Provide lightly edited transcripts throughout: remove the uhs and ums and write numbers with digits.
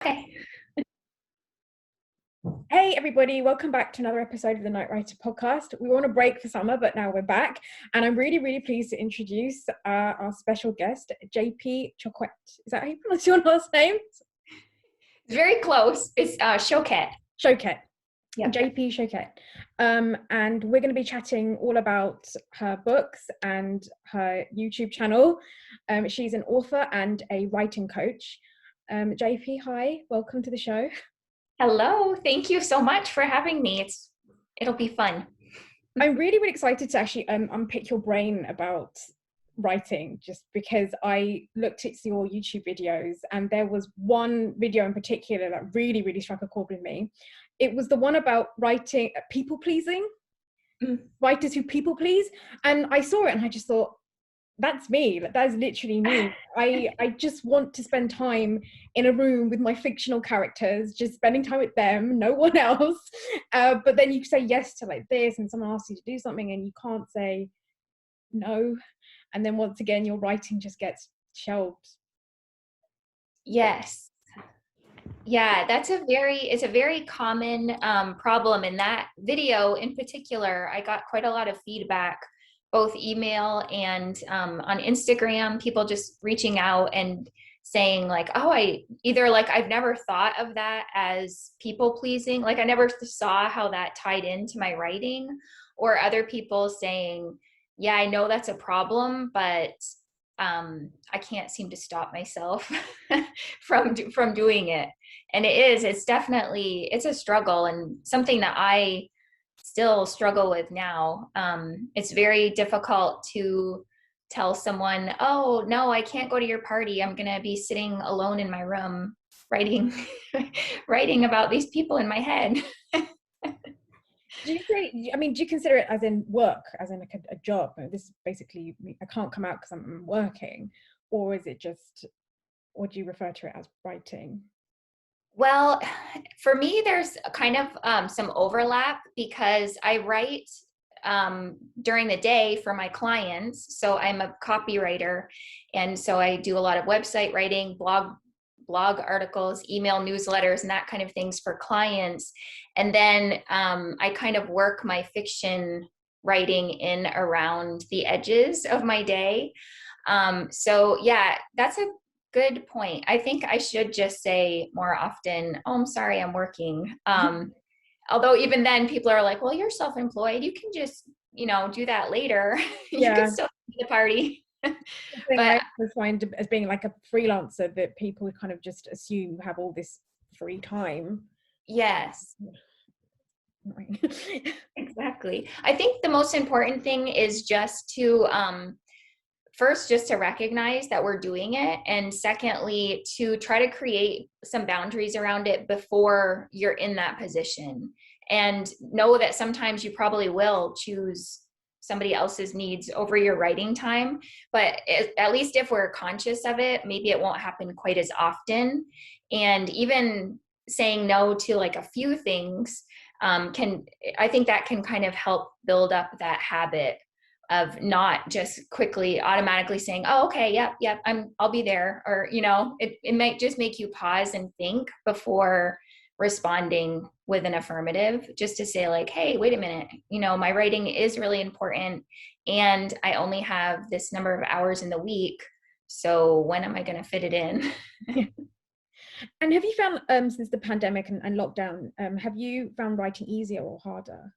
Okay. Hey everybody, welcome back to another episode of the Night Writer podcast. We were on a break for summer, but now we're back, and I'm really pleased to introduce our special guest, J.P Choquette. Is that how you pronounce your last name? Very close. It's Choquette. Choquette. Yeah. J.P Choquette. And we're going to be chatting all about her books and her YouTube channel. She's an author and a writing coach. J.P, hi, welcome to the show. Hello. Thank you so much for having me. It'll be fun. I'm really excited to actually unpick your brain about writing, just because I looked at your YouTube videos and there was one video in particular that really struck a chord with me. It was the one about writing people pleasing, writers who people please. And I saw it and I just thought, that's me. That is literally me. I just want to spend time in a room with my fictional characters, just spending time with them, no one else. But then you say yes to like this, and someone asks you to do something, and you can't say no. And then once again, your writing just gets shelved. Yes. Yeah, it's a very common problem. In that video in particular, I got quite a lot of feedback, both email and on Instagram, people just reaching out and saying like, oh, I've never thought of that as people pleasing. Like I never saw how that tied into my writing, or other people saying, yeah, I know that's a problem, but I can't seem to stop myself from doing it. And it's a struggle, and something that I still struggle with now. It's very difficult to tell someone, oh no, I can't go to your party. I'm going to be sitting alone in my room writing, writing about these people in my head. Do you consider it as in work, as in like a job? This is basically, I can't come out because I'm working, or is it just, or do you refer to it as writing? Well, for me, there's kind of some overlap, because I write during the day for my clients. So I'm a copywriter. And so I do a lot of website writing, blog articles, email newsletters, and that kind of things for clients. And then I kind of work my fiction writing in around the edges of my day. So yeah, that's a good point. I think I should just say more often, oh, I'm sorry, I'm working. Although even then people are like, well, you're self-employed. You can just, do that later. You can still do the party. But I find as being like a freelancer that people kind of just assume you have all this free time. Yes. Exactly. I think the most important thing is just to first, just to recognize that we're doing it. And secondly, to try to create some boundaries around it before you're in that position. And know that sometimes you probably will choose somebody else's needs over your writing time. But at least if we're conscious of it, maybe it won't happen quite as often. And even saying no to like a few things I think that can kind of help build up that habit of not just quickly automatically saying, oh, okay, yep, I'll be there. Or, it might just make you pause and think before responding with an affirmative, just to say like, hey, wait a minute, my writing is really important, and I only have this number of hours in the week. So when am I going to fit it in? And have you found, since the pandemic and lockdown, have you found writing easier or harder?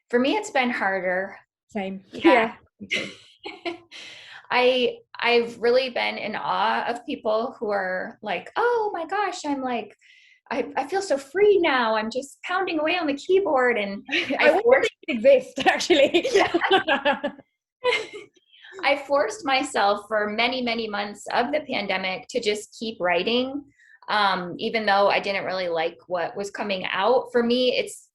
For me, it's been harder. Same. Yeah. I've really been in awe of people who are like, oh my gosh, I'm like, I feel so free now. I'm just pounding away on the keyboard. And I wonder if they exist, actually. I forced myself for many months of the pandemic to just keep writing. Even though I didn't really like what was coming out. For me, it's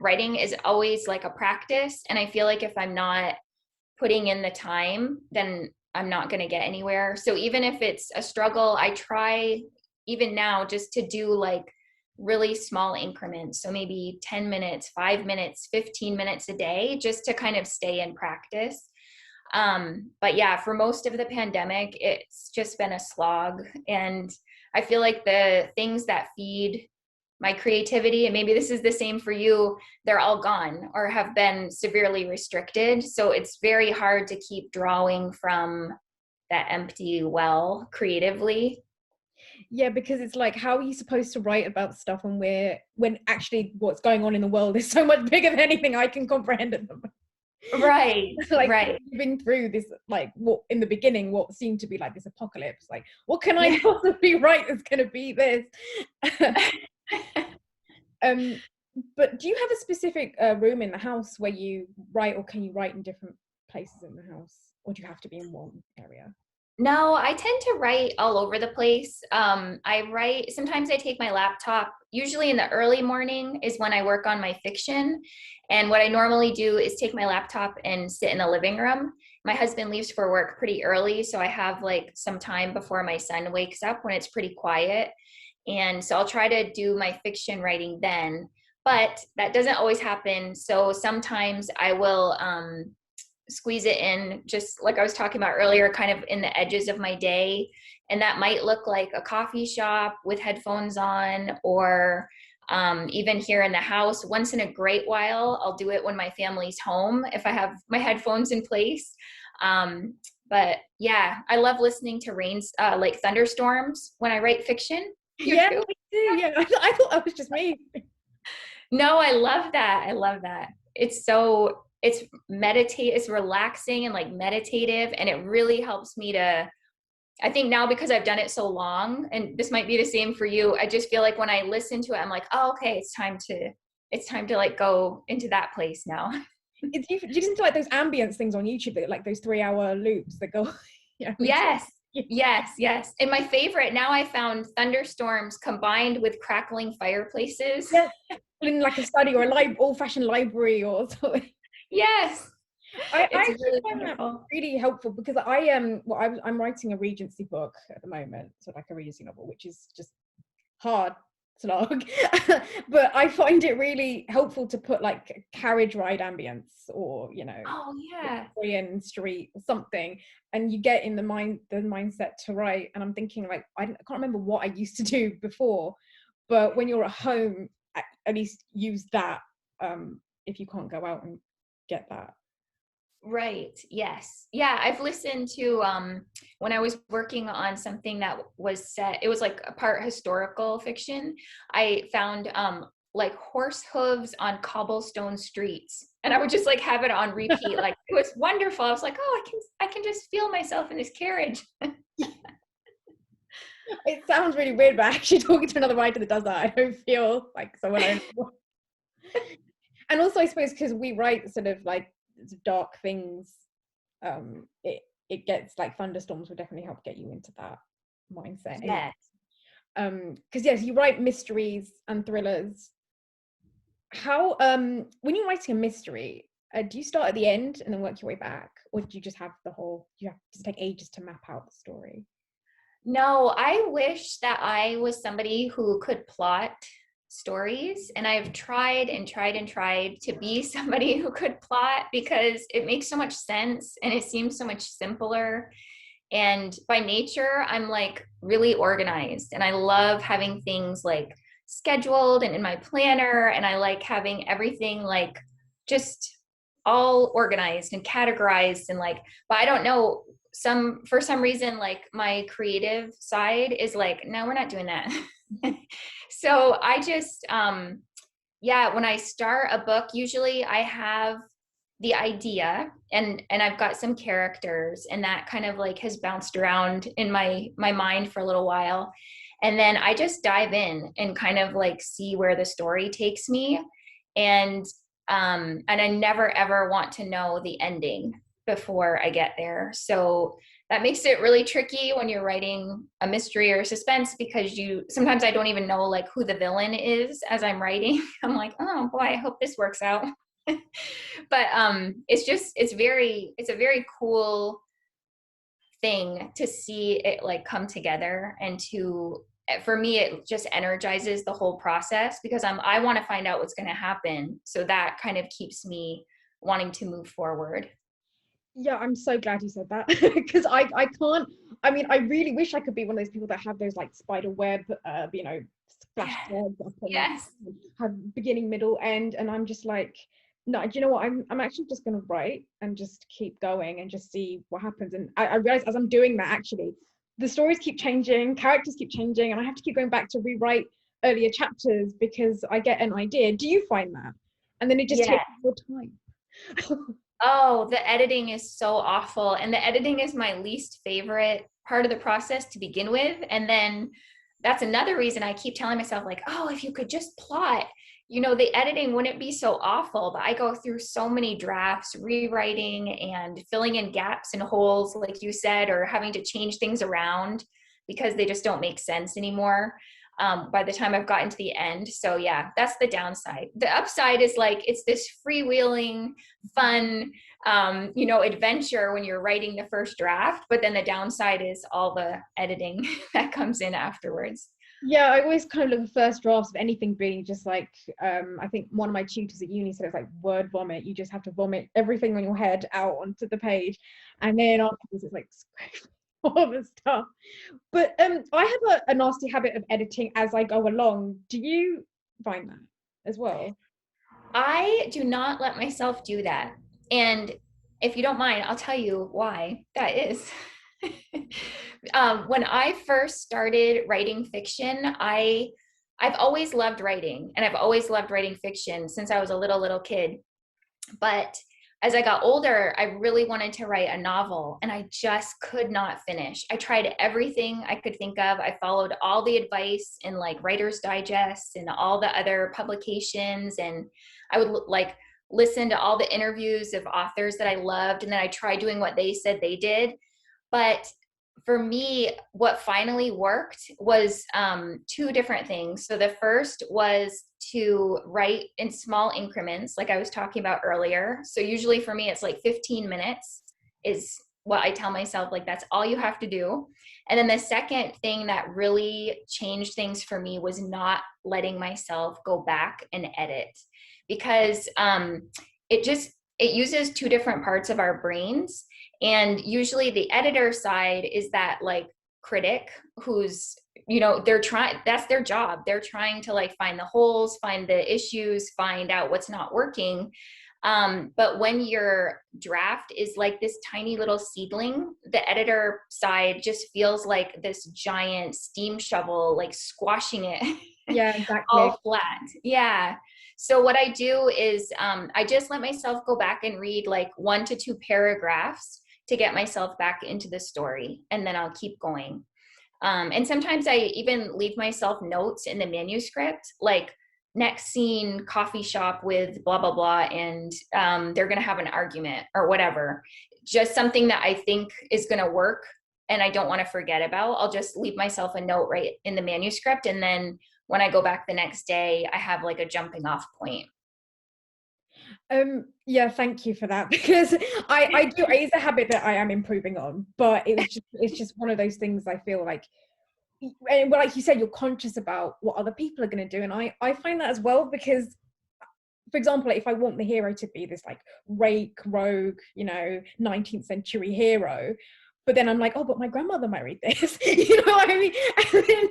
writing is always like a practice. And I feel like if I'm not putting in the time, then I'm not going to get anywhere. So even if it's a struggle, I try even now just to do like really small increments. So maybe 10 minutes, 5 minutes, 15 minutes a day, just to kind of stay in practice. But yeah, for most of the pandemic, it's just been a slog. And I feel like the things that feed my creativity, and maybe this is the same for you, they're all gone or have been severely restricted. So it's very hard to keep drawing from that empty well creatively. Yeah, because it's like, how are you supposed to write about stuff when actually what's going on in the world is so much bigger than anything I can comprehend at the moment. Right, Like right. living through this, like what in the beginning, what seemed to be like this apocalypse. Like, what can I Yeah. possibly write that's going to be this? um, but do you have a specific room in the house where you write, or can you write in different places in the house, or do you have to be in one area? No, I tend to write all over the place. I write, sometimes I take my laptop, usually in the early morning is when I work on my fiction. And what I normally do is take my laptop and sit in the living room. My husband leaves for work pretty early, so I have like some time before my son wakes up when it's pretty quiet. And so I'll try to do my fiction writing then, but that doesn't always happen. So sometimes I will squeeze it in, just like I was talking about earlier, kind of in the edges of my day. And that might look like a coffee shop with headphones on, or even here in the house. Once in a great while, I'll do it when my family's home if I have my headphones in place. But yeah, I love listening to rains, like thunderstorms when I write fiction. You Yeah, too? I do. Yeah, I thought that was just me. No, I love that. I love that. It's meditate, it's relaxing and like meditative. And it really helps me to, I think now because I've done it so long, and this might be the same for you, I just feel like when I listen to it, I'm like, oh, okay, it's time to like go into that place now. Do you listen to like those ambience things on YouTube, that like those 3 hour loops that go? Yeah, Yes. Yes, yes. And my favorite, now I found thunderstorms combined with crackling fireplaces. yeah, in like a study or a old fashioned library or something. Yes. I It's actually really find that wonderful. really helpful, because I'm writing a Regency book at the moment, so like a Regency novel, which is just hard slog. But I find it really helpful to put like carriage ride ambience, or Oh yeah. Victorian street or something, and you get in the mindset to write. And I'm thinking, like, I can't remember what I used to do before, but when you're at home, at least use that, if you can't go out and get that. Right. Yes. Yeah. I've listened to when I was working on something that was set, it was like a part historical fiction. I found like horse hooves on cobblestone streets. And I would just like have it on repeat. Like it was wonderful. I was like, oh, I can just feel myself in this carriage. It sounds really weird, but actually talking to another writer that does that, I don't feel like someone I know. And also, I suppose because we write sort of like dark things, it gets like thunderstorms would definitely help get you into that mindset anyway. Yes. Because yes, you write mysteries and thrillers. How when you're writing a mystery, do you start at the end and then work your way back, or do you just have you have to take ages to map out the story? No, I wish that I was somebody who could plot stories. And I've tried and tried and tried to be somebody who could plot because it makes so much sense and it seems so much simpler. And by nature, I'm like really organized and I love having things like scheduled and in my planner. And I like having everything like just all organized and categorized and like, but I don't know, for some reason, like my creative side is like, no, we're not doing that. So I just, yeah, when I start a book, usually I have the idea and I've got some characters and that kind of like has bounced around in my mind for a little while. And then I just dive in and kind of like see where the story takes me. And and I never ever want to know the ending before I get there. So that makes it really tricky when you're writing a mystery or suspense because you sometimes I don't even know like who the villain is as I'm writing. I'm like, oh boy, I hope this works out. But it's a very cool thing to see it like come together and to for me it just energizes the whole process because I want to find out what's going to happen, so that kind of keeps me wanting to move forward. Yeah, I'm so glad you said that. Because I mean, I really wish I could be one of those people that have those like spider web, you know, splash Yeah. tags up on their, Yes. have beginning, middle, end, and I'm just like, no, do you know what? I'm actually just gonna write and just keep going and just see what happens. And I realize as I'm doing that, actually, the stories keep changing, characters keep changing, and I have to keep going back to rewrite earlier chapters because I get an idea. Do you find that? And then it just Yeah. takes more time. Oh, the editing is so awful. And the editing is my least favorite part of the process to begin with. And then that's another reason I keep telling myself, like, oh, if you could just plot, the editing wouldn't be so awful. But I go through so many drafts, rewriting and filling in gaps and holes, like you said, or having to change things around because they just don't make sense anymore. By the time I've gotten to the end. So yeah, that's the downside. The upside is like, it's this freewheeling, fun, adventure when you're writing the first draft, but then the downside is all the editing that comes in afterwards. Yeah, I always kind of look at first drafts of anything being just like, I think one of my tutors at uni said it's like word vomit. You just have to vomit everything on your head out onto the page, and then afterwards it's like scrape all the stuff. But I have a nasty habit of editing as I go along. Do you find that as well? I do not let myself do that. And if you don't mind, I'll tell you why that is. When I first started writing fiction, I've always loved writing, and I've always loved writing fiction since I was a little kid. But as I got older, I really wanted to write a novel, and I just could not finish. I tried everything I could think of. I followed all the advice in like Writer's Digest and all the other publications, and I would like listen to all the interviews of authors that I loved, and then I tried doing what they said they did. But for me, what finally worked was two different things. So the first was to write in small increments, like I was talking about earlier. So usually for me, it's like 15 minutes is what I tell myself, like that's all you have to do. And then the second thing that really changed things for me was not letting myself go back and edit, because it uses two different parts of our brains. And usually the editor side is that like critic who's, they're trying, that's their job. They're trying to like find the holes, find the issues, find out what's not working. But when your draft is like this tiny little seedling, the editor side just feels like this giant steam shovel, like squashing it Yeah, exactly. all flat. Yeah. So what I do is I just let myself go back and read like 1 to 2 paragraphs to get myself back into the story, and then I'll keep going. And sometimes I even leave myself notes in the manuscript, like next scene, coffee shop with blah, blah, blah, and they're going to have an argument or whatever. Just something that I think is going to work and I don't want to forget about. I'll just leave myself a note right in the manuscript. And then when I go back the next day, I have like a jumping off point. Yeah, thank you for that, because it is a habit that I am improving on, but it's just one of those things I feel like, and well, like you said, you're conscious about what other people are going to do, and I find that as well, because for example, if I want the hero to be this like rake rogue, 19th century hero, but then I'm like, oh, but my grandmother married this, you know what I mean? And then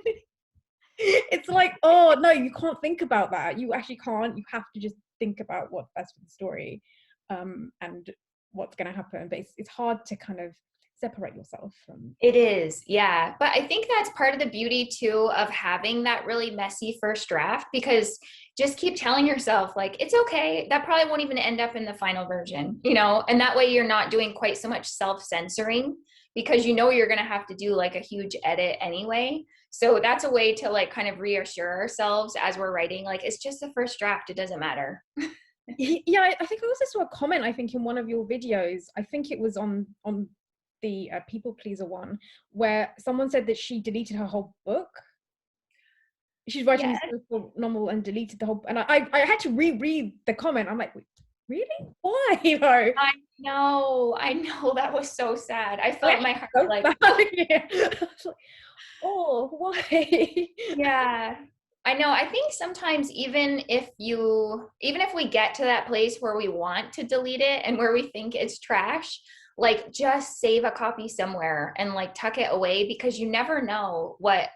it's like, oh no, you can't think about that. You actually can't. You have to just think about what's best for the story, and what's going to happen. But it's hard to kind of separate yourself from. It is, yeah. But I think that's part of the beauty too of having that really messy first draft, because just keep telling yourself, like, it's okay. That probably won't even end up in the final version, and that way you're not doing quite so much self-censoring, because you're going to have to do like a huge edit anyway. So that's a way to like kind of reassure ourselves as we're writing, like, it's just the first draft. It doesn't matter. Yeah, I think I also saw a comment, I think in one of your videos, I think it was on the people pleaser one, where someone said that she deleted her whole book. She's writing Yeah, this historical novel and deleted the whole, and I had to reread the comment. I'm like, really? Why? I know that was so sad. I I felt my actually heart felt like, bad. Yeah. I was like, oh, why? yeah. I know. I think sometimes even if we get to that place where we want to delete it and where we think it's trash, like just save a copy somewhere and like tuck it away, because you never know what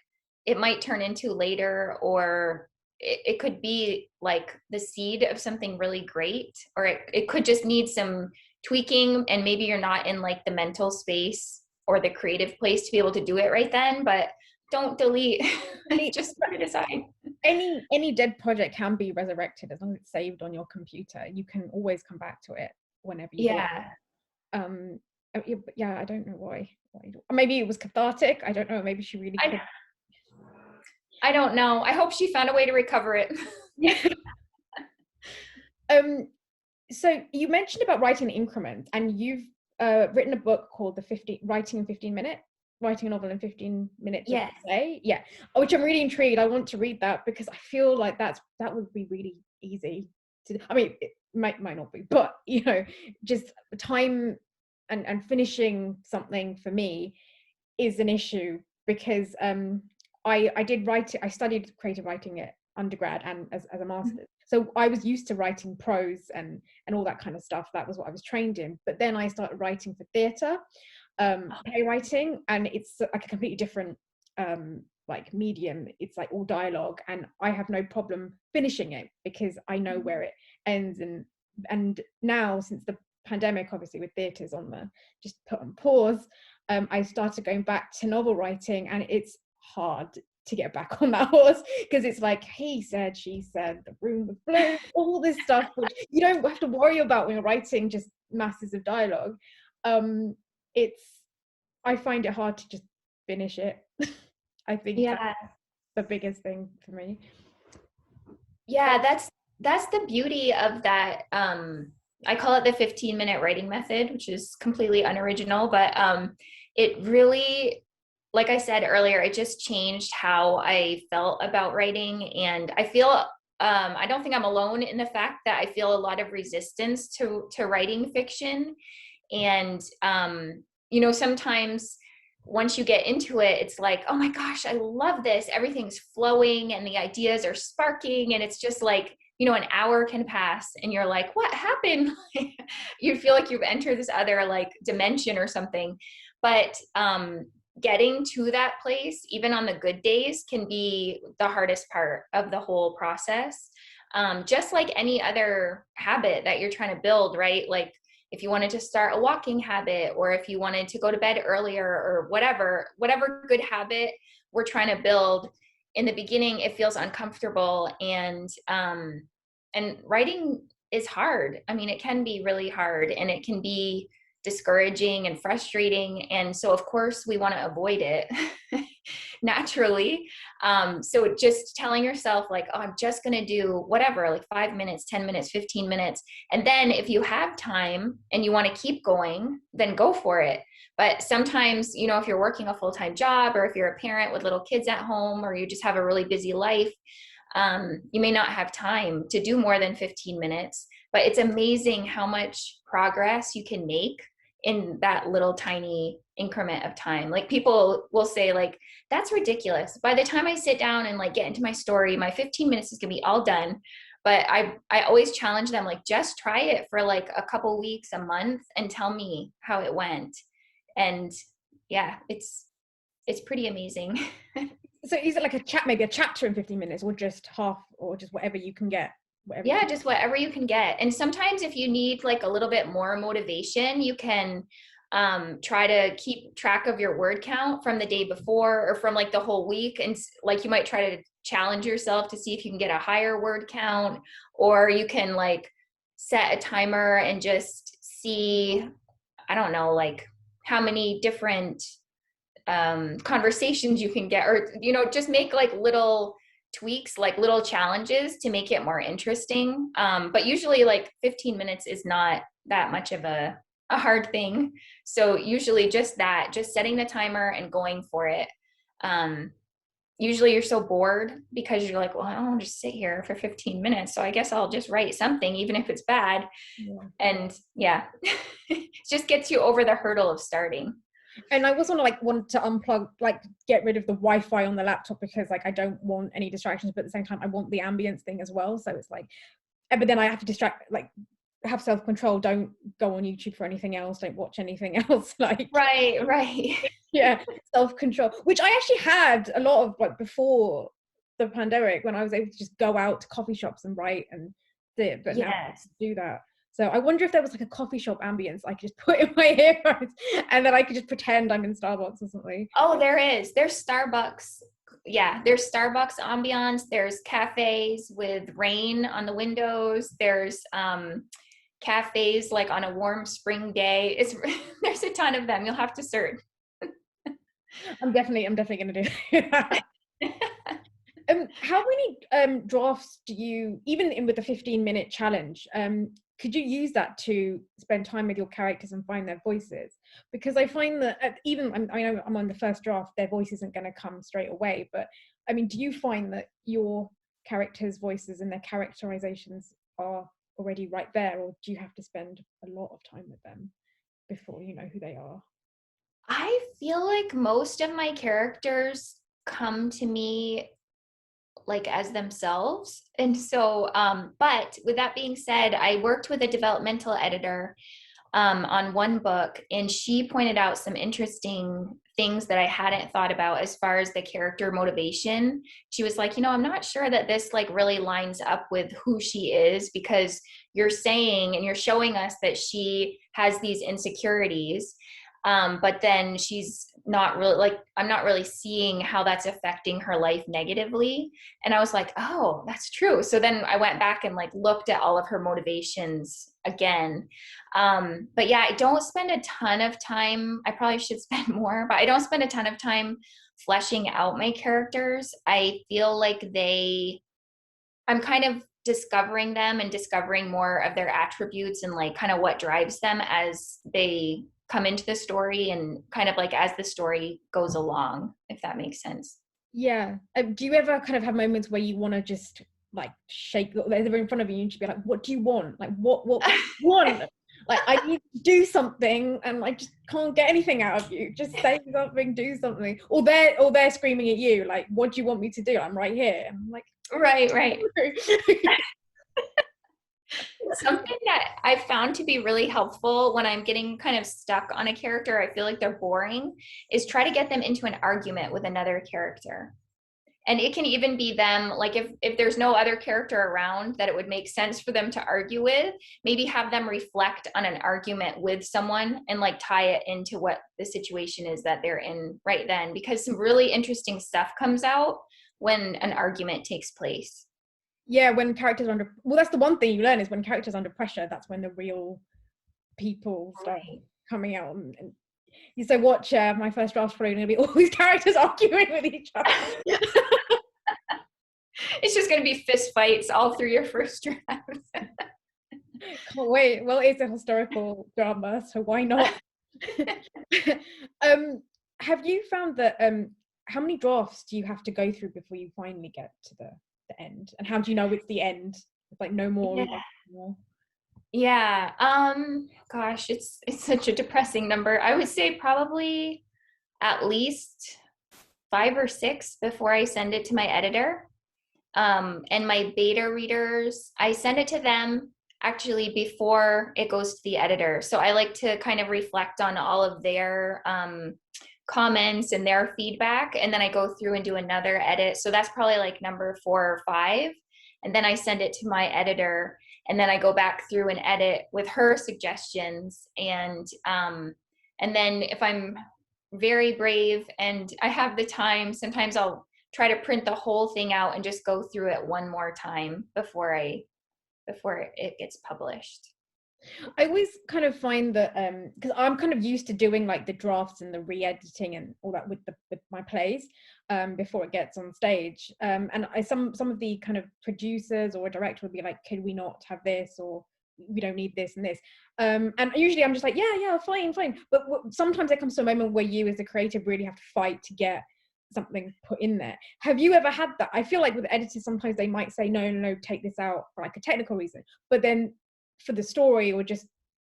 it might turn into later, or it could be like the seed of something really great, or it could just need some tweaking, and maybe you're not in like the mental space or the creative place to be able to do it right then. But don't delete. Just put it aside. Any dead project can be resurrected as long as it's saved on your computer. You can always come back to it whenever you want. Yeah. Yeah, I don't know why. Maybe it was cathartic. I don't know. Maybe she really could. I don't know. I hope she found a way to recover it. Yeah. So you mentioned about writing increments, and you've written a book called Writing a novel in 15 minutes Yes. a day. Yeah, which I'm really intrigued. I want to read that because I feel like that would be really easy to. I mean, it might not be, but you know, just time and finishing something for me is an issue because I did write it. I studied creative writing at undergrad and as a master's. So I was used to writing prose and all that kind of stuff. That was what I was trained in. But then I started writing for theatre, playwriting, and it's like a completely different like medium. It's like all dialogue, and I have no problem finishing it because I know where it ends. And now, since the pandemic, obviously with theatres just put on pause, I started going back to novel writing, and it's hard to get back on that horse because it's like he said, she said, the room was blue, all this stuff which you don't have to worry about when you're writing just masses of dialogue. I find it hard to just finish it. I think that's the biggest thing for me. Yeah, that's the beauty of that. I call it the 15-minute writing method, which is completely unoriginal, but it really, like I said earlier, it just changed how I felt about writing. And I feel I don't think I'm alone in the fact that I feel a lot of resistance to writing fiction. And you know, sometimes once you get into it, it's like, oh my gosh, I love this. Everything's flowing and the ideas are sparking. And it's just like, you know, an hour can pass and you're like, what happened? You feel like you've entered this other like dimension or something. But getting to that place, even on the good days, can be the hardest part of the whole process. Just like any other habit that you're trying to build, right? Like if you wanted to start a walking habit, or if you wanted to go to bed earlier, or whatever good habit we're trying to build, in the beginning it feels uncomfortable, and writing is hard. I mean, it can be really hard, and it can be discouraging and frustrating, and so of course we want to avoid it naturally. So just telling yourself like, oh, I'm just going to do whatever, like 5 minutes, 10 minutes, 15 minutes. And then if you have time and you want to keep going, then go for it. But sometimes, you know, if you're working a full-time job, or if you're a parent with little kids at home, or you just have a really busy life, you may not have time to do more than 15 minutes. But it's amazing how much progress you can make in that little tiny increment of time. Like people will say like, that's ridiculous. By the time I sit down and like get into my story, my 15 minutes is gonna be all done. But I always challenge them, like, just try it for like a couple weeks, a month, and tell me how it went. And yeah, it's pretty amazing. So is it like maybe a chapter in 15 minutes, or just half, or just whatever you can get? Yeah, just whatever you can get. And sometimes if you need like a little bit more motivation, you can try to keep track of your word count from the day before, or from like the whole week. And like you might try to challenge yourself to see if you can get a higher word count, or you can like set a timer and just see, I don't know, like how many different conversations you can get, or, you know, just make like little tweaks, like little challenges to make it more interesting. But usually like 15 minutes is not that much of a hard thing. So usually just setting the timer and going for it. Usually you're so bored because you're like, well, I don't want to just sit here for 15 minutes. So I guess I'll just write something, even if it's bad. Yeah. And yeah, it just gets you over the hurdle of starting. And I also want to unplug, like get rid of the Wi-Fi on the laptop, because like I don't want any distractions, but at the same time I want the ambience thing as well. So it's like, but then I have to distract, like have self-control, don't go on YouTube for anything else, don't watch anything else, like, Right, right. yeah, self-control, which I actually had a lot of, like, before the pandemic, when I was able to just go out to coffee shops and write and sit, but now I Yes. can't do that. So I wonder if there was like a coffee shop ambience I could just put in my earphones and then I could just pretend I'm in Starbucks or something. Oh, there is. There's Starbucks. Yeah, there's Starbucks ambiance. There's cafes with rain on the windows. There's cafes like on a warm spring day. It's there's a ton of them. You'll have to search. I'm definitely gonna do that. How many drafts do you, even in with the 15-minute challenge, could you use that to spend time with your characters and find their voices? Because I find that even I know I'm on the first draft, their voice isn't going to come straight away. But I mean, do you find that your characters' voices and their characterizations are already right there, or do you have to spend a lot of time with them before you know who they are? I feel like most of my characters come to me like as themselves. And so, but with that being said, I worked with a developmental editor on one book, and she pointed out some interesting things that I hadn't thought about as far as the character motivation. She was like, I'm not sure that this like really lines up with who she is, because you're saying and you're showing us that she has these insecurities, but then she's not really like, I'm not really seeing how that's affecting her life negatively. And I was like, oh, that's true. So then I went back and like looked at all of her motivations again. But yeah, I don't spend a ton of time. I probably should spend more, but I don't spend a ton of time fleshing out my characters. I feel like I'm kind of discovering them and discovering more of their attributes and like kind of what drives them as they come into the story and kind of like as the story goes along, if that makes sense. Yeah. Do you ever kind of have moments where you want to just like shake, they're in front of you and just be like, what do you want? Like, what do you want? Like, I need to do something and I just can't get anything out of you. Just say something, do something. Or they're screaming at you, like, what do you want me to do? I'm right here. And I'm like, Right, right. Something that I've found to be really helpful when I'm getting kind of stuck on a character, I feel like they're boring, is try to get them into an argument with another character. And it can even be them, like if there's no other character around that it would make sense for them to argue with, maybe have them reflect on an argument with someone and like tie it into what the situation is that they're in right then, because some really interesting stuff comes out when an argument takes place. yeah, when characters are under, well, that's the one thing you learn is when characters are under pressure, that's when the real people start Right. coming out. And you say, watch my first draft's probably going to be all these characters arguing with each other. It's just going to be fist fights all through your first draft. Can't wait. Well, it's a historical drama, so why not? Have you found that how many drafts do you have to go through before you finally get to the end? And how do you know it's the end? It's like no more, Yeah. we want more. Yeah. Gosh, it's such a depressing number. I would say probably at least 5 or 6 before I send it to my editor. And my beta readers, I send it to them actually before it goes to the editor. So I like to kind of reflect on all of their comments and their feedback. And then I go through and do another edit. So that's probably like number 4 or 5. And then I send it to my editor. And then I go back through and edit with her suggestions. And then if I'm very brave and I have the time, sometimes I'll try to print the whole thing out and just go through it one more time before it gets published. I always kind of find that because I'm kind of used to doing like the drafts and the re-editing and all that with my plays before it gets on stage. And some of the kind of producers or a director would be like, "Could we not have this?" or "We don't need this and this." And usually I'm just like, "Yeah, fine." But sometimes there comes to a moment where you, as a creative, really have to fight to get something put in there. Have you ever had that? I feel like with editors, sometimes they might say, no, take this out for like a technical reason, but then for the story or just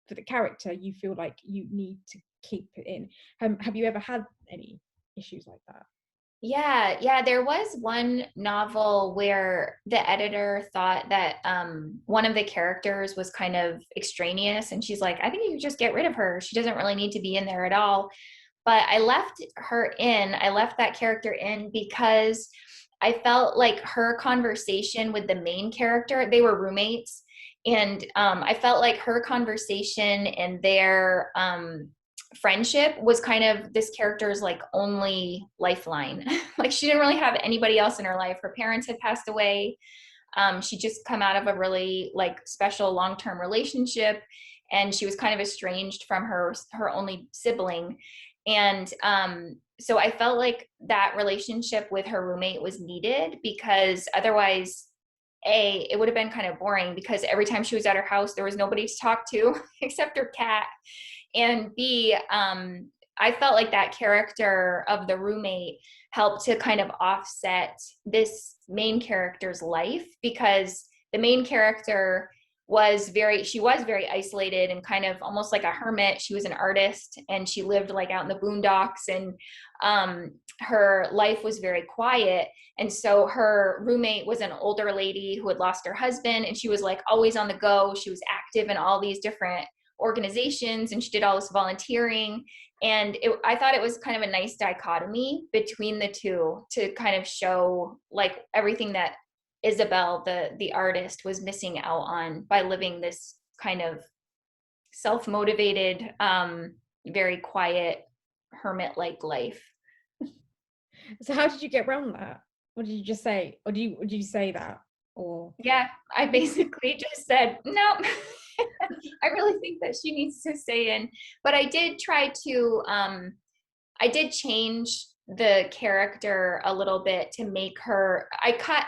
for the character, you feel like you need to keep it in. Have you ever had any issues like that? Yeah, there was one novel where the editor thought that one of the characters was kind of extraneous, and she's like, I think you could just get rid of her. She doesn't really need to be in there at all. But I left that character in because I felt like her conversation with the main character, they were roommates, and I felt like her conversation and their friendship was kind of this character's like only lifeline. Like she didn't really have anybody else in her life. Her parents had passed away. She just come out of a really like special long-term relationship, and she was kind of estranged from her only sibling. And so I felt like that relationship with her roommate was needed, because otherwise, A, it would have been kind of boring, because every time she was at her house, there was nobody to talk to except her cat. And B, I felt like that character of the roommate helped to kind of offset this main character's life, because the main character she was very isolated and kind of almost like a hermit. She was an artist, and she lived like out in the boondocks, and her life was very quiet. And so her roommate was an older lady who had lost her husband, and she was like always on the go. She was active in all these different organizations, and she did all this volunteering. And I thought it was kind of a nice dichotomy between the two, to kind of show like everything that Isabel, the artist, was missing out on by living this kind of self-motivated, very quiet, hermit-like life. So how did you get around that? What did you just say? Or did you say that? Or Yeah, I basically just said, no, I really think that she needs to stay in. But I did try to, I did change the character a little bit to make her, I cut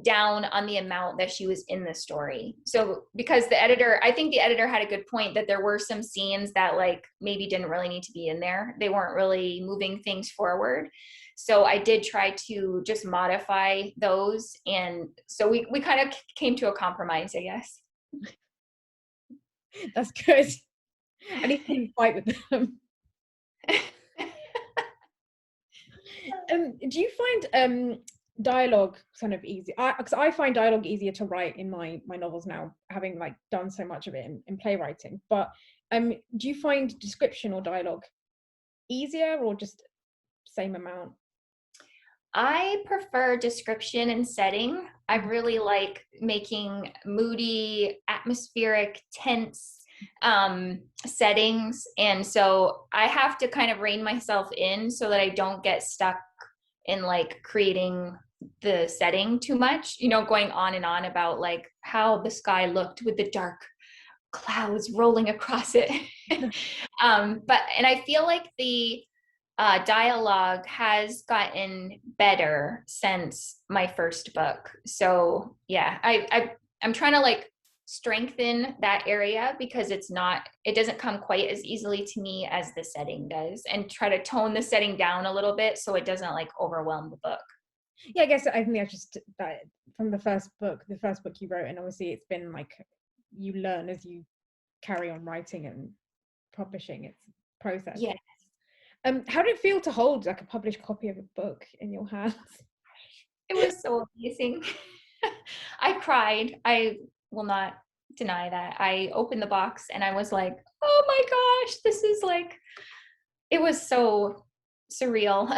down on the amount that she was in the story. So because I think the editor had a good point that there were some scenes that like maybe didn't really need to be in there. They weren't really moving things forward. So I did try to just modify those. And so we kind of came to a compromise, I guess. that's good. At least you didn't fight with them. Do you find dialogue kind of easy? Because I find dialogue easier to write in my novels now, having like done so much of it in playwriting. But do you find description or dialogue easier, or just same amount? I prefer description and setting. I really like making moody, atmospheric, tense settings. And so I have to kind of rein myself in so that I don't get stuck in like creating the setting too much, going on and on about like how the sky looked with the dark clouds rolling across it. And I feel like the dialogue has gotten better since my first book. So yeah, I'm trying to like strengthen that area, because it doesn't come quite as easily to me as the setting does, and try to tone the setting down a little bit so it doesn't like overwhelm the book. Yeah, I guess I think that's just from the first book you wrote, and obviously it's been like you learn as you carry on writing and publishing. It's a process. Yeah, How did it feel to hold like a published copy of a book in your hands? it was so amazing. I cried. I will not deny that. I opened the box and I was like, oh my gosh, this is like, it was so surreal.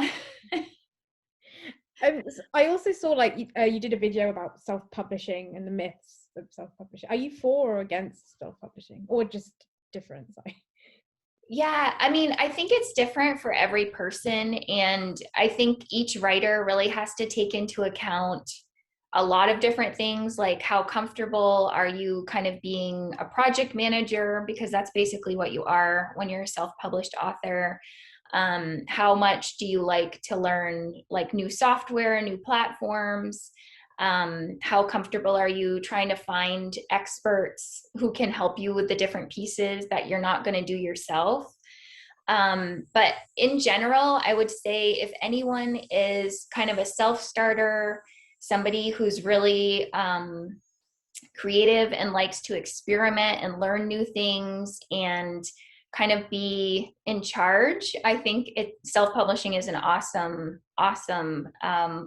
I also saw like you did a video about self-publishing and the myths of self-publishing. Are you for or against self-publishing, or just different? Sorry. Yeah, I mean, I think it's different for every person. And I think each writer really has to take into account a lot of different things, like how comfortable are you kind of being a project manager, because that's basically what you are when you're a self-published author. How much do you like to learn like new software, new platforms? How comfortable are you trying to find experts who can help you with the different pieces that you're not going to do yourself? But in general, I would say if anyone is kind of a self-starter, somebody who's really creative and likes to experiment and learn new things and kind of be in charge, I think self-publishing is an awesome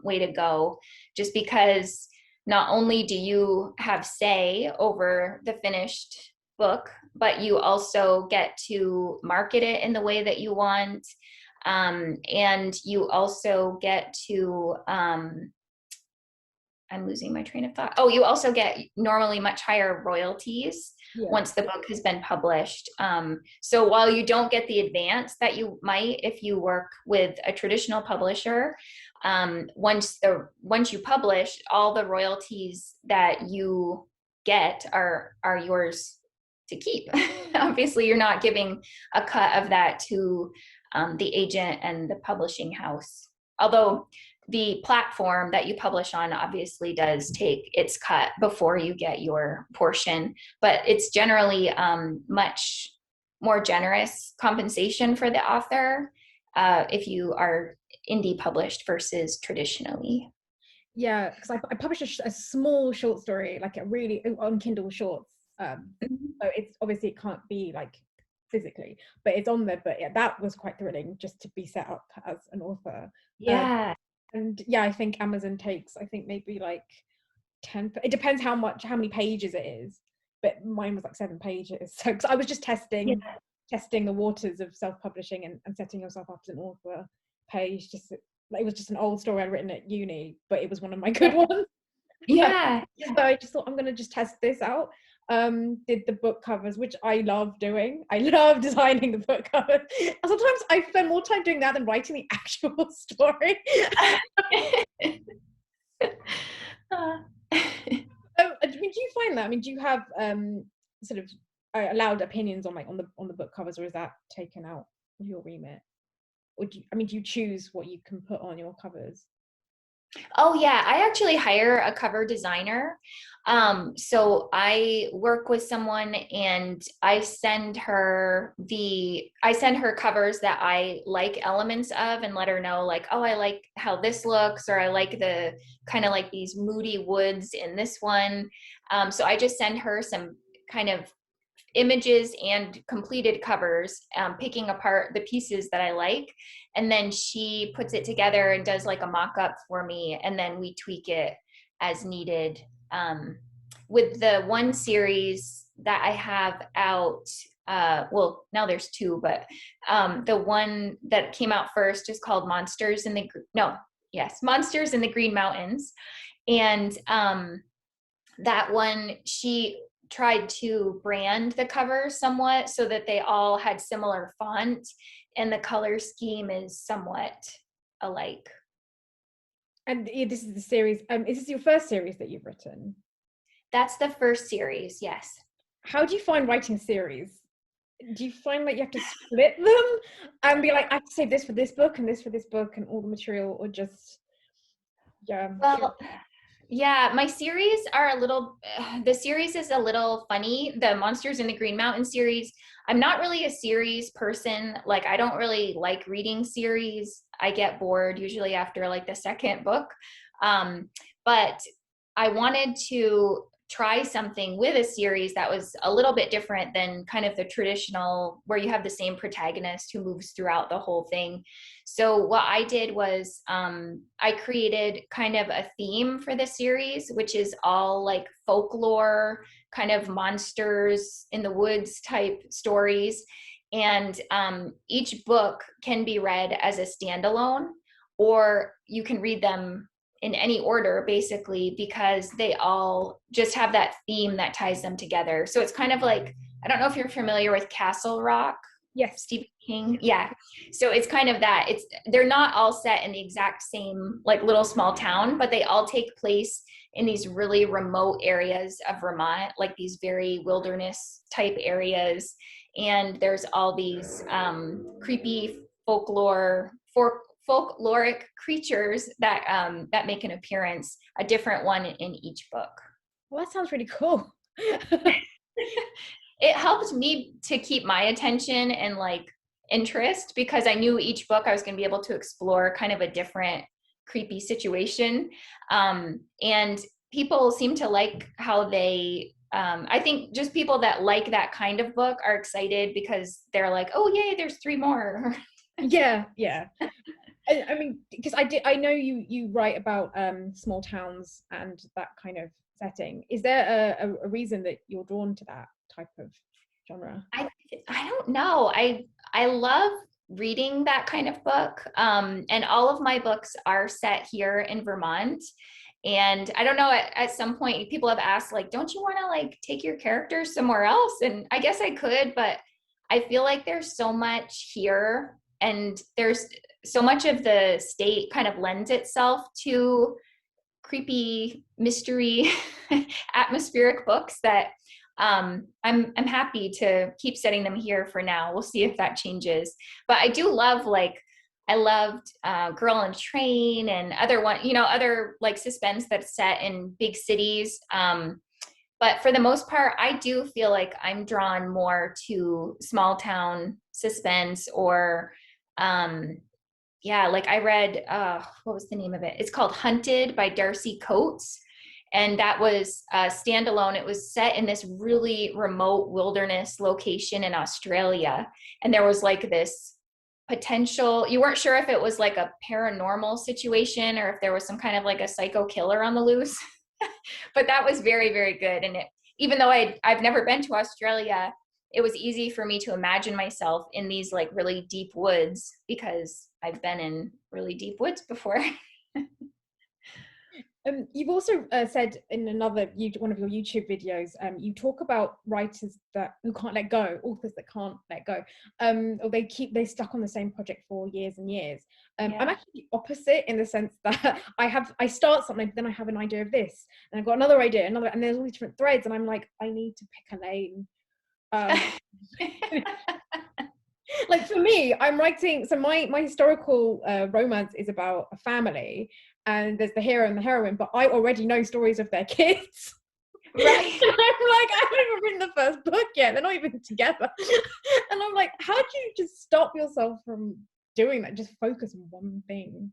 way to go, just because not only do you have say over the finished book, but you also get to market it in the way that you want. And you also get to, I'm losing my train of thought. Oh, you also get normally much higher royalties Yeah. once the book has been published. So while you don't get the advance that you might if you work with a traditional publisher, once you publish, all the royalties that you get are yours to keep. Obviously, you're not giving a cut of that to the agent and the publishing house. Although the platform that you publish on obviously does take its cut before you get your portion, but it's generally much more generous compensation for the author if you are indie published versus traditionally. Yeah, because I published a small short story, like a really on Kindle Shorts. So it's obviously it can't be like physically, but it's on there. But yeah, that was quite thrilling just to be set up as an author. Yeah. And yeah, I think Amazon takes, I think maybe like 10, it depends how many pages it is, but mine was like 7 pages. So cause I was just Yeah. testing the waters of self-publishing and setting yourself up as an author page. Just it was just an old story I'd written at uni, but it was one of my good ones. Yeah. So I just thought I'm gonna just test this out. Did the book covers, which I love doing. I love designing the book covers. And sometimes I spend more time doing that than writing the actual story. Do you find that? I mean, do you have sort of allowed opinions on like on the book covers, or is that taken out of your remit? Or do you choose what you can put on your covers? Oh yeah, I actually hire a cover designer. So I work with someone and I send her covers that I like elements of and let her know like, oh, I like how this looks, or I like the kind of like these moody woods in this one. So I just send her some kind of images and completed covers, picking apart the pieces that I like. And then she puts it together and does like a mock up for me. And then we tweak it as needed. With the one series that I have out, well, now there's 2, but the one that came out first is called Monsters in the Green Mountains. And that one, she tried to brand the covers somewhat so that they all had similar font and the color scheme is somewhat alike. And this is the series. Is this your first series that you've written? That's the first series, yes. How do you find writing series? Do you find that you have to split them and be like, I have to save this for this book and this for this book and all the material, or just Well, yeah, my series are the series is a little funny. The Monsters in the Green Mountain series, I'm not really a series person. Like, I don't really like reading series. I get bored usually after like the second book. But I wanted to try something with a series that was a little bit different than kind of the traditional where you have the same protagonist who moves throughout the whole thing. So what I did was I created kind of a theme for the series, which is all like folklore, kind of monsters in the woods type stories. And each book can be read as a standalone, or you can read them in any order basically, because they all just have that theme that ties them together. So it's kind of like, I don't know if you're familiar with Castle Rock. yes, Stephen King. Yeah. So it's kind of that. They're not all set in the exact same like little small town, but they all take place in these really remote areas of Vermont, like these very wilderness type areas. And there's all these creepy folkloric creatures that make an appearance, a different one in each book. well, that sounds really cool. It helped me to keep my attention and like interest, because I knew each book I was going to be able to explore kind of a different creepy situation. And people seem to like how they I think just people that like that kind of book are excited because they're like, oh yay, there's three more. Yeah, yeah. I mean, because I know you write about small towns and that kind of setting. Is there a reason that you're drawn to that type of genre? I I don't know. I love reading that kind of book. And all of my books are set here in Vermont. And I don't know, at some point people have asked, like, don't you want to like take your characters somewhere else? And I guess I could, but I feel like there's so much here and there's so much of the state kind of lends itself to creepy mystery atmospheric books that I'm happy to keep setting them here for now. We'll see if that changes. But I do love like I loved Girl on a Train and other one, you know, other like suspense that's set in big cities. But for the most part, I do feel like I'm drawn more to small town suspense or um, yeah, like I read, what was the name of it? It's called Hunted by Darcy Coates. And that was standalone. It was set in this really remote wilderness location in Australia. And there was like this potential, you weren't sure if it was like a paranormal situation or if there was some kind of like a psycho killer on the loose. But that was very, very good. And it, even though I've never been to Australia, it was easy for me to imagine myself in these like really deep woods because I've been in really deep woods before. You've also said in one of your YouTube videos, you talk about writers who can't let go, authors that can't let go, or they stuck on the same project for years and years. Yeah. I'm actually the opposite in the sense that I start something, then I have an idea of this, and I've got another idea, and there's all these different threads, and I'm like, I need to pick a lane. Like for me, I'm writing, so my historical romance is about a family and there's the hero and the heroine, but I already know stories of their kids. Right. And I'm like, I haven't even written the first book yet, they're not even together. And I'm like, how do you just stop yourself from doing that, just focus on one thing?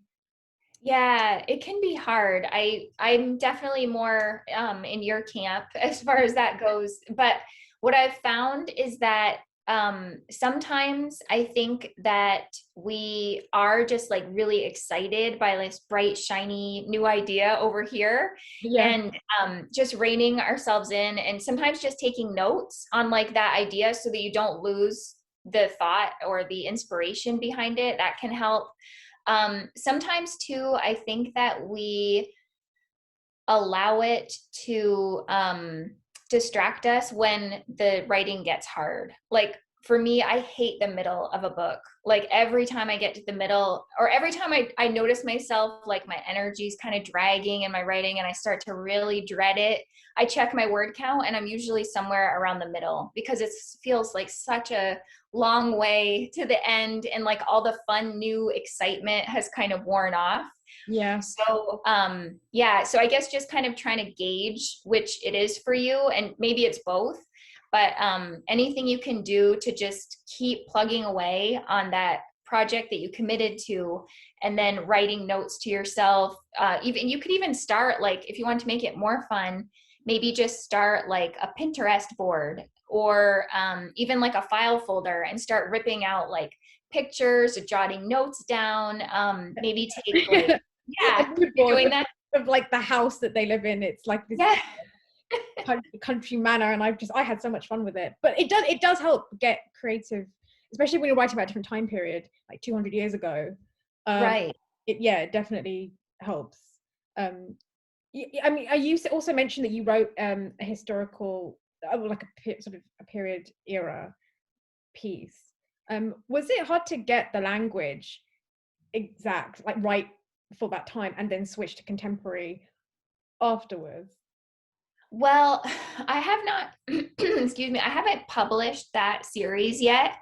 Yeah, it can be hard. I'm definitely more in your camp as far as that goes. But what I've found is that sometimes I think that we are just like really excited by this bright, shiny new idea over here, Yeah, and just reining ourselves in, and sometimes just taking notes on like that idea so that you don't lose the thought or the inspiration behind it. That can help. Sometimes too, I think that we allow it to distract us when the writing gets hard. Like for me, I hate the middle of a book. Like every time I get to the middle, or every time I notice myself, like my energy's kind of dragging in my writing and I start to really dread it, I check my word count and I'm usually somewhere around the middle because it feels like such a long way to the end and like all the fun new excitement has kind of worn off. yeah, So yeah, so I guess just kind of trying to gauge which it is for you, and maybe it's both, but anything you can do to just keep plugging away on that project that you committed to, and then writing notes to yourself. Even you could even start, like if you want to make it more fun, maybe just start like a Pinterest board or even like a file folder and start ripping out like pictures or jotting notes down. Maybe take like, a yeah, mood you're board doing that. of like the house that they live in. It's like this Yeah. country manor, and I had so much fun with it. But it does help get creative, especially when you're writing about a different time period, like 200 years ago. um Right. it definitely helps. I mean, you also mentioned that you wrote a historical, like sort of a period era piece. Was it hard to get the language exact, like right for that time, and then switch to contemporary afterwards? Well, I have not, excuse me, I haven't published that series yet.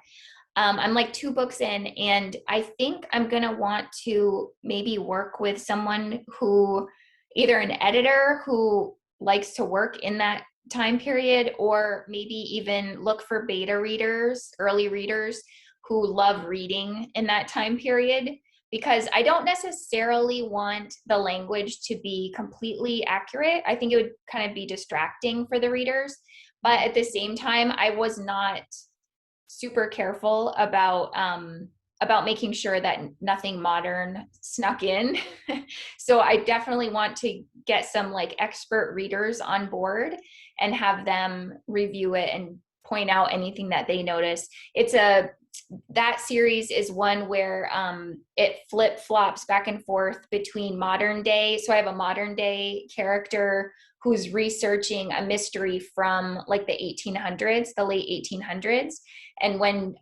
I'm like two books in, and I think I'm going to want to maybe work with someone who, either an editor who likes to work in that time period, or maybe even look for beta readers, early readers who love reading in that time period. because I don't necessarily want the language to be completely accurate. I think it would kind of be distracting for the readers. But at the same time, I was not super careful about making sure that nothing modern snuck in. So I definitely want to get some like expert readers on board and have them review it and point out anything that they notice. That series is one where it flip flops back and forth between modern day. So I have a modern day character who's researching a mystery from like the 1800s, the late 1800s. And when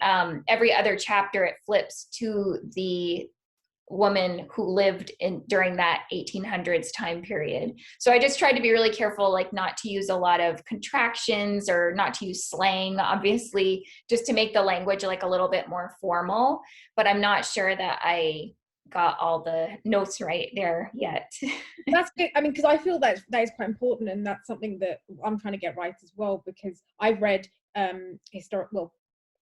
every other chapter, it flips to the woman who lived in during that 1800s time period. So I just tried to be really careful, like not to use a lot of contractions or not to use slang, obviously, just to make the language like a little bit more formal. But I'm not sure that I got all the notes right there yet. That's good. I mean, because I feel that is quite important, and that's something that I'm trying to get right as well. Because I've read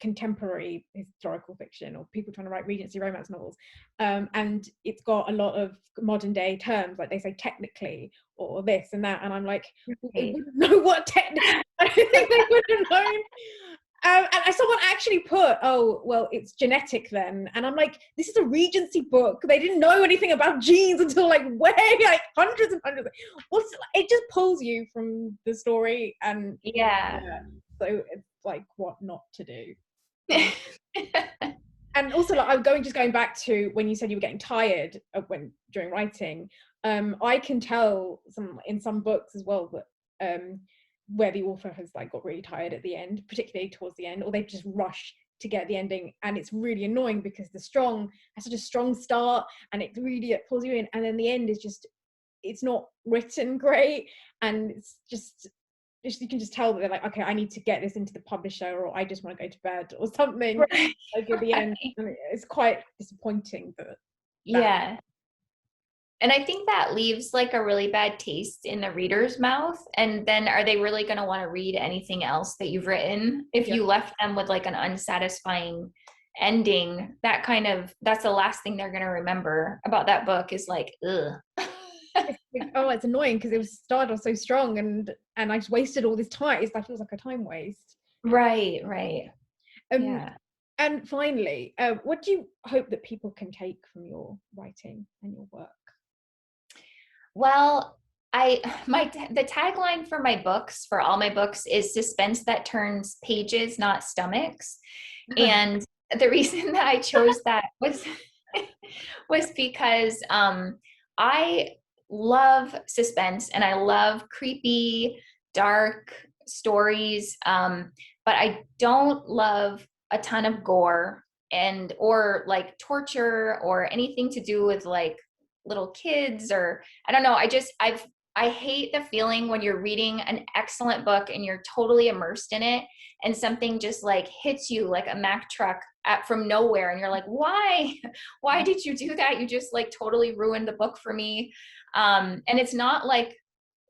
contemporary historical fiction, or people trying to write Regency romance novels, and it's got a lot of modern day terms, like they say technically or this and that, and I'm like, they wouldn't know what technically. I don't think they would have known. And someone actually put, oh, well, it's genetic then. And I'm like, this is a Regency book. They didn't know anything about genes until like way, like hundreds and hundreds. It just pulls you from the story. And Yeah. so it's like what not to do. And also, like, just going back to when you said you were getting tired during writing, I can tell in some books as well that where the author has like got really tired at the end, particularly towards the end, or they just rush to get the ending, and it's really annoying because has such a strong start, and it really pulls you in, and then the end is just, it's not written great, and it's just you can just tell that they're like, okay, I need to get this into the publisher, or I just want to go to bed or something. Right. Like at the end, and it's quite disappointing that Yeah. And I think that leaves like a really bad taste in the reader's mouth. And then are they really going to want to read anything else that you've written? If you left them with like an unsatisfying ending, that's the last thing they're going to remember about that book is like, ugh. Oh, it's annoying because it was started off so strong, and I just wasted all this time. It feels like a time waste. Right. Yeah. And finally, what do you hope that people can take from your writing and your work? Well, the tagline for all my books is suspense that turns pages, not stomachs. And the reason that I chose that was because I love suspense and I love creepy, dark stories, but I don't love a ton of gore or like torture or anything to do with like little kids, or I don't know. I hate the feeling when you're reading an excellent book and you're totally immersed in it, and something just like hits you like a Mack truck from nowhere, and you're like, why did you do that? You just like totally ruined the book for me. And it's not like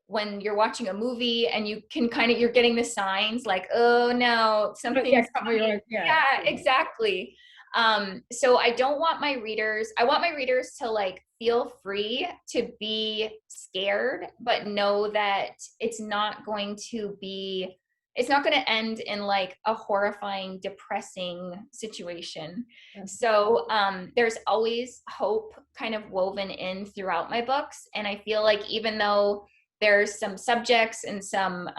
when you're watching a movie and you can you're getting the signs like, oh no, something's coming. Yeah, exactly. So I want my readers to like feel free to be scared, but know that it's not going to end in like a horrifying, depressing situation. So there's always hope kind of woven in throughout my books. And I feel like even though there's some subjects and some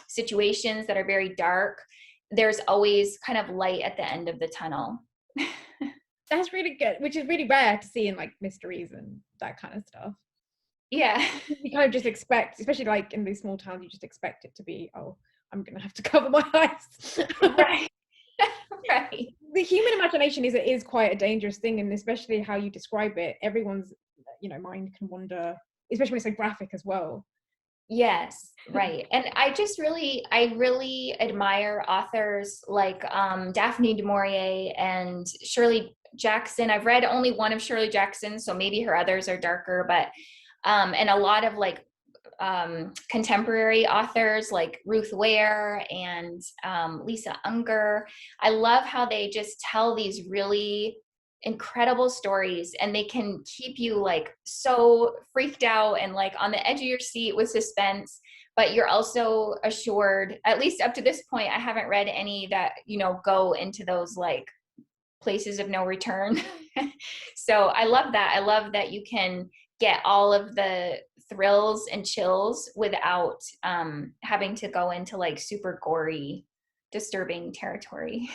situations that are very dark, there's always kind of light at the end of the tunnel. That's really good, which is really rare to see in like mysteries and that kind of stuff. Yeah. You kind of just expect, especially like in these small towns, you just expect it to be, oh, I'm going to have to cover my eyes. Right. Right. The human imagination is quite a dangerous thing, and especially how you describe it, everyone's mind can wander, especially when it's so graphic as well. Yes, right. And I really admire authors like Daphne du Maurier and Shirley Jackson. I've read only one of Shirley Jackson, so maybe her others are darker, but and a lot of like contemporary authors like Ruth Ware and Lisa Unger. I love how they just tell these really incredible stories, and they can keep you like so freaked out and like on the edge of your seat with suspense, but you're also assured, at least up to this point, I haven't read any that, you know, go into those like places of no return. So I love that. I love that you can get all of the thrills and chills without having to go into like super gory, disturbing territory.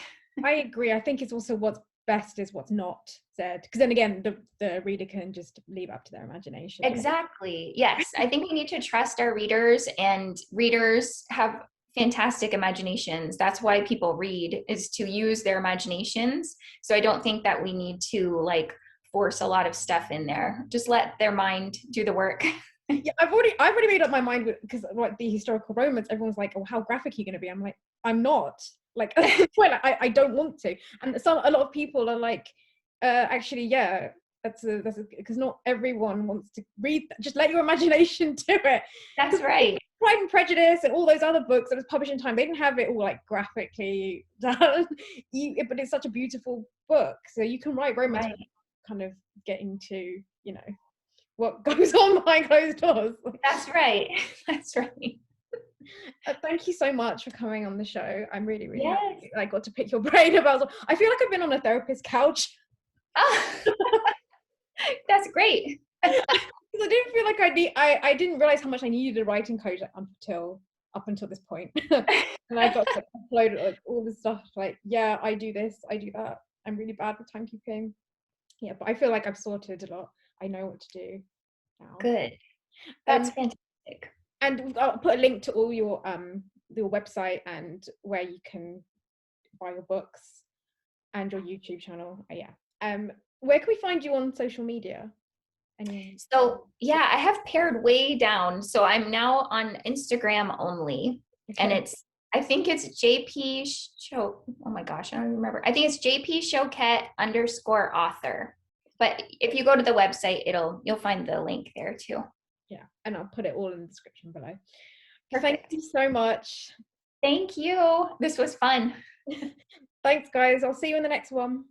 I agree. I think it's also what's best is what's not said, because then again, the reader can just leave up to their imagination. Exactly. Yes. I think we need to trust our readers, and readers have fantastic imaginations. That's why people read, is to use their imaginations. So I don't think that we need to like force a lot of stuff in there. Just let their mind do the work. Yeah, I've already made up my mind with, because like the historical romance, everyone's like, oh, how graphic are you going to be? I'm like, I'm not. Like at this point, I don't want to. And a lot of people are like, actually, yeah, that's because not everyone wants to read that. Just let your imagination do it. That's right. Pride and Prejudice and all those other books that was published in time, they didn't have it all like graphically done. But it's such a beautiful book, so you can write romance, Right. kind of get into, you know, what goes on behind closed doors. That's right. That's right. Thank you so much for coming on the show. I'm really, really Yes. happy I got to pick your brain about. I feel like I've been on a therapist's couch. Oh, that's great. I didn't feel like I didn't realize how much I needed a writing coach up until this point. And I got to upload like all this stuff, like, yeah, I do this, I do that. I'm really bad with timekeeping. Yeah, but I feel like I've sorted a lot. I know what to do now. Good. That's Um, fantastic. and I'll put a link to all your website and where you can buy your books and your YouTube channel. Yeah. Where can we find you on social media? So yeah, I have pared way down. So I'm now on Instagram only. And Okay. I think it's JP Show. Oh my gosh, I don't remember. I think it's JP Choquette _author. But if you go to the website, you'll find the link there too. Yeah, and I'll put it all in the description below. Perfect. Thank you so much. Thank you. This was fun. Thanks, guys. I'll see you in the next one.